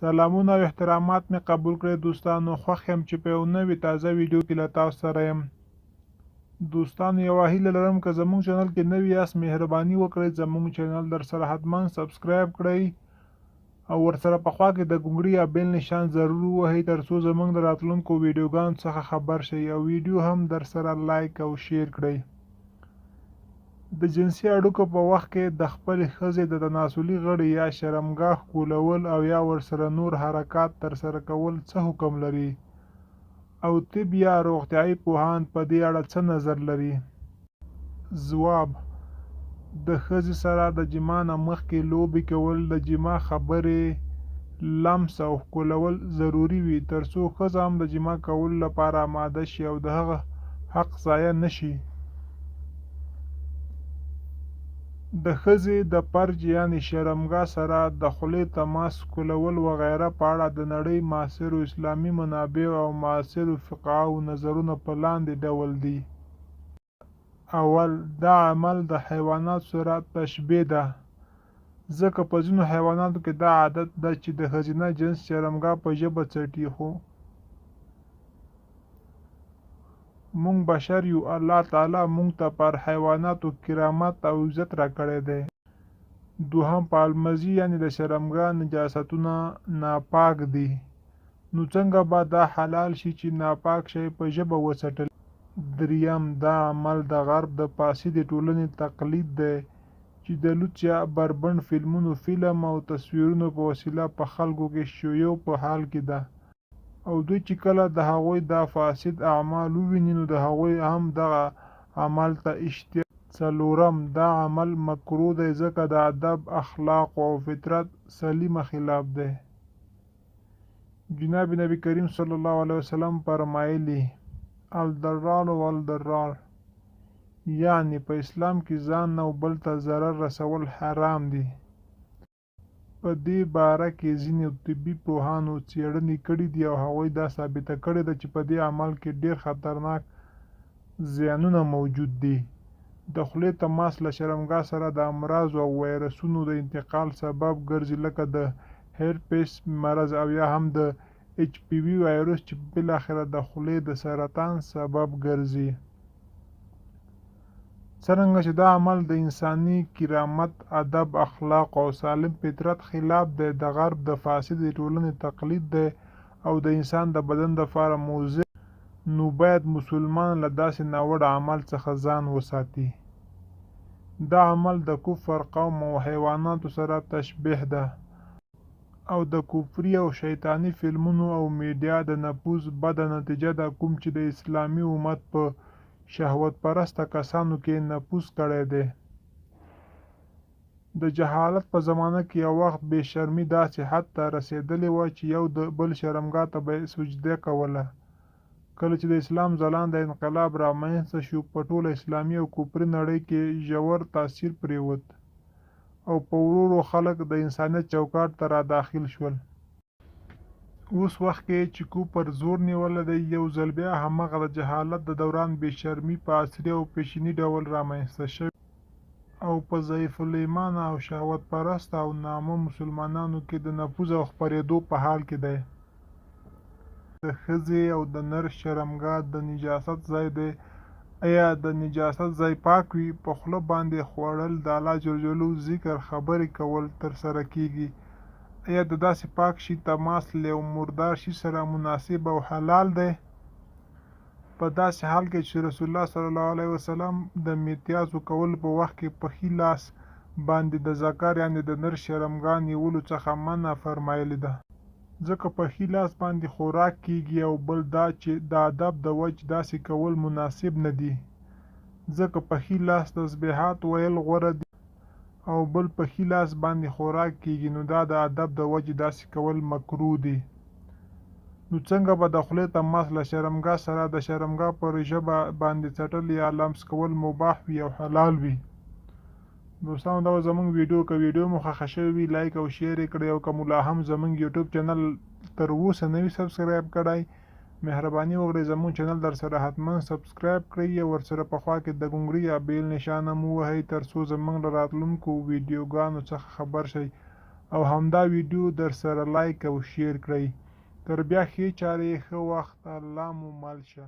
سلامونه او احترامات مې قبول کړئ دوستانو. خوښ یم چې په یو نوې تازه ویډیو کې له تاسو سره یم. دوستانو یوه هیله لرم که زموږ چینل کې نوي یاست مهرباني وکړئ زموږ چینل در سره حتما سبسکرایب کړئ او ورسره په خوا کې د ګونګړي یا بیل نشان ضرور ووهئ ترڅو زموږ د راتلونکو ویډیوګانو څخه خبر شئ او ویډیو هم در سره لایک او شیر کړئ. د جنسي اړیکو په وخت کې د خپلې ښځې د تناسلي غړي یا شرمګاه ښکلول او یا ورسره نور حرکات ترسره کول څه حکم لري او طب یا روغتیایي پوهان په دې اړه څه نظر لري؟ ځواب: د ښځې سره د جما نه مخکې لوبې کول، د جما خبرې، لمس او ښکلول ضروري وي ترڅو ښځه هم د جما کولو لپاره آماده شي او د هغه حق ضایع نه شي. د ښځې د فرج یعنې شرمګاه سره د خولې تماس، ښکلول وغیره په اړه د نړۍ معاصرو اسلامي منابعو او معاصرو فقهاو نظرونه په لاندې ډول دي. اول: دا عمل د حیواناتو سره تشبیه ده، ځکه په ځینو حیواناتو کې دا عادت ده چې د ښځینه جنس شرمګاه په ژبه څټي، خو مونږ بشر یو، الله تعالی مونږ ته پر حیواناتو کرامت او عزت راکړی دی. دوهم: په المزي یعنې د شرمګاه نجاستونه ناپاک دي، نو څنګه به دا حلال شي چې ناپاک شی په ژبه وڅټل. دریم: دا عمل د غرب د فاسدې ټولنې تقلید دی چې د لوڅ یا بربنډ فلمونو فلم او تصویرونو په وسیله په خلکو کې شیوع په حال کې ده او دوی چې کله د هغوی دا فاسد اعمال وویني نو د هغوی هم دغه عمل ته اشتیاق. څلورم: دا عمل مکروه دی ځکه د ادب، اخلاقو او فطرت سلیمه خلاف دی. جناب نبی کریم صلی الله علیه وسلم فرمایلی: الضرار والضرار، یعنی په اسلام کې ځان نه او بل ته ضرر رسول حرام دي. په دې باره کې ځینې طبي پوهانو څېړنې کړې دي او هغوی دا ثابته کړې ده چې په دې عمل کې ډېر خطرناک زیانونه موجود دي. د خولې تماس له شرمګاه سره د امراضو او وایرسونو د انتقال سبب ګرځي، لکه د هرپس مرض او یا هم د HPV وایرس چې بالاخره د خولې د سرطان سبب ګرځي. څرنګه چې دا عمل د انساني کرامت، ادب، اخلاق او سالم فطرت خلاف دی، د غرب د فاسدې ټولنې تقلید دی او د انسان د بدن لپاره مضر، نو باید مسلمان له داسې ناوړه عمل څخه ځان وساتي. دا عمل د کفر قوم او حیواناتو سره تشبیه ده او د کفري او شیطاني فلمونو او میډیا د نفوذ بده نتیجه ده کوم چې د اسلامي امت په شهوت پرسته کسانو کې نفوذ کړی دی. د جهالت په زمانه کې یو وخت بې شرمي داسې حد ته رسېدلې وه چې یو د بل شرمګاه ته به یې سجده کوله. کله چې د اسلام ځلانده انقلاب رامنځته شو، په ټوله اسلامي او کفري نړۍ کې ژور تاثیر پرېوت او په ورو ورو خلک د انسانیت چوکاټ ته را داخل شول. اوس وخت کې چې کفر زور نیولی دی، یو ځل بیا هماغه د جهالت د دوران بې شرمي په عصري او پیشیني ډول رامنځته شوې او په ضعیف الایمانه او شهوت پرسته او نامه مسلمانانو کې د نفوذ او خپرېدو په حال کې دی. د ښځې او د نر شرمګاه د نجاست ځای دی. ایا د نجاست ځای پاک وي؟ په خوله باندې خوړل، د الله جل جلاله ذکر، خبرې کول ترسره کیږي. ایا د داسې پاک شي تماس له یو مردار شي سره مناسب او حلال دی؟ په داسې حال کې چې رسول الله صلی الله علیه وسلم د میتیازو کولو په وخت کې په ښي لاس باندې د ذکر یعنې د نر شرمګاه نیولو څخه منع فرمایلې ده، ځکه په ښي لاس باندې خوراک کیږي. او بل دا چې د ادب د وجې داسې کول مناسب نه دي، ځکه په ښي لاس تسبیحات ویل غوره دي او بل په ښي لاس باندې خوراک کیږي، نو دا د ادب د وجې داسې کول مکروه دي. نو څنګه به د خولې تماس له شرمګاه سره د شرمګاه پر ژبه باندې څټل یا لمس کول مباح وي او حلال وي؟ دوستانو دا زموږ ویډیو که ویډیو مو خوښه شوې وي لایک او شیر یې کړئ او که مو لا هم زموږ یوټیوب چینل تر اوسه نه وي سبسکرایب کړی مهرباني وکړئ زموږ چینل در سره حتما سبسکرایب کړئ او ورسره په خوا کې د ګونګړي یا بیل نشان هم ووهئ ترڅو زموږ له راتلونکو ویډیوګانو څخه خبر شئ او همدا ویډیو در سره لایک او شیر کړئ. تر بیا ښې چارې ښه وخت. الله مو مل شه.